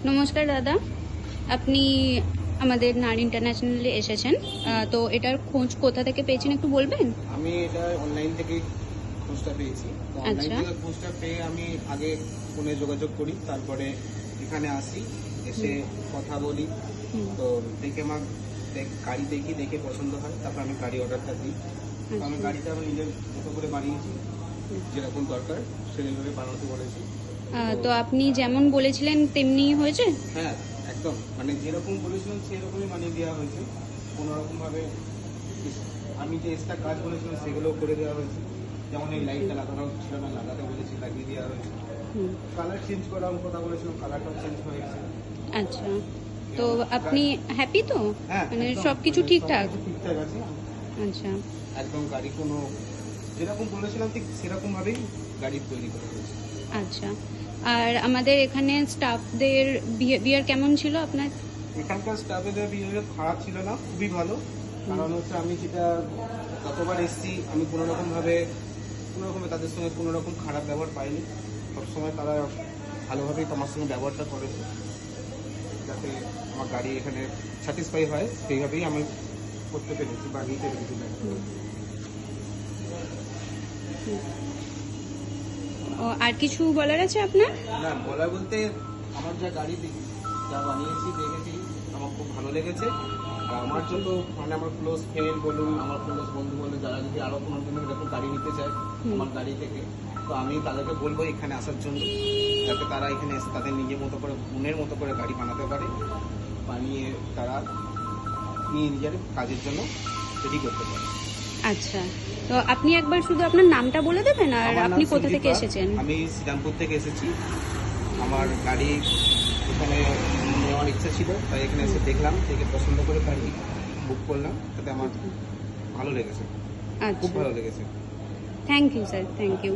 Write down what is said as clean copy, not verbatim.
নমস্কার দাদা, আপনি আমাদের নারী ইন্টারন্যাশনালে এসেছেন, তো এটার খোঁজ কোথা থেকে পেয়েছেন একটু বলবেন? আমি এটা অনলাইন থেকে খোঁজটা পেয়েছি। তো অনলাইন আচ্ছা। থেকে খোঁজটা পেয়ে আমি আগে ফোনে যোগাযোগ করি, তারপরে এখানে আসি, এসে কথা বলি। তো দেখে আমার গাড়ি দেখি, দেখে পছন্দ হয়, তারপর আমি গাড়ি অর্ডারটা দিই। তো আমি গাড়িটা আমি নিজের মতো করে বানিয়েছি, যেরকম দরকার সেভাবে বানাতে বলেছি। তো আপনি যেমন বলেছিলেন তেমনি হয়েছে? হ্যাঁ, একদম মানে যেরকম বলেছিলাম সেরকমই বানিয়ে দেওয়া হয়েছে। কোনোরকমভাবে আমি যে এক্সট্রা কাজ বলেছিলাম সেগুলো করে দেওয়া হয়েছে। যেমন এই লাইটটা লাগানো ছিল না, লাগাতে বলেছি, লাগিয়ে দেওয়া হয়েছে। কালার চেঞ্জ করার কথা বলেছিলাম, কালারটাও চেঞ্জ হয়ে গেছে। আচ্ছা, তো আপনি হ্যাপি তো? হ্যাঁ, মানে একদম, সবকিছু মানে ঠিকঠাক? সবকিছু ঠিকঠাক আছে। আচ্ছা। একদম গাড়ি কোনো যেরকম বলেছিলাম ঠিক সেরকমভাবেই গাড়ি তৈরি করা হয়েছে। আচ্ছা, আর আমাদের এখানে স্টাফদের বিহেভিয়ার কেমন ছিল আপনার? এখানকার স্টাফেদের বিহেভিয়ার খারাপ ছিল না, খুবই ভালো। কারণ হচ্ছে আমি যেটা যতবার এসেছি আমি কোনোরকমভাবে তাদের সঙ্গে কোনোরকম খারাপ ব্যবহার পাইনি। সবসময় তারা ভালোভাবেই আমার সঙ্গে ব্যবহারটা করেছে, যাতে আমার গাড়ি এখানে স্যাটিসফাই হয় সেইভাবেই আমি করতে পেরেছি বা নিতে পেরেছি। আর কিছু বলার আছে আপনার? না, বলা বলতে আমার যা গাড়ি যা বানিয়েছি দেখেছি আমার খুব ভালো লেগেছে। আর আমার যত মানে আমার ক্লোজ ফ্রেন্ড বলুন, আমার ক্লোজ বন্ধু বলুন, যারা যদি আরো কোনো দিনের এরকম গাড়ি নিতে চায় আমার গাড়ি থেকে, তো আমি তাদেরকে বলবো এখানে আসার জন্য, যাতে তারা এখানে এসে তাদের নিজের মতো করে মনের মতো করে গাড়ি বানাতে পারে, বানিয়ে তারা নিয়ে নিজের কাজের জন্য রেডি করতে পারে। আচ্ছা, তো আপনি একবার শুধু আপনার নামটা বলে দেবেন আর আমার নাম আপনি কোথা থেকে সন্দীপ। এসেছেন? আমি শ্রীরামপুর থেকে এসেছি। আমার গাড়ি এখানে নেওয়ার ইচ্ছা ছিল, তাই এখানে এসে দেখলাম, দেখে পছন্দ করে গাড়ি বুক করলাম, তাতে আমার ভালো লেগেছে, খুব আচ্ছা, ভালো লেগেছে। Thank you sir, thank you.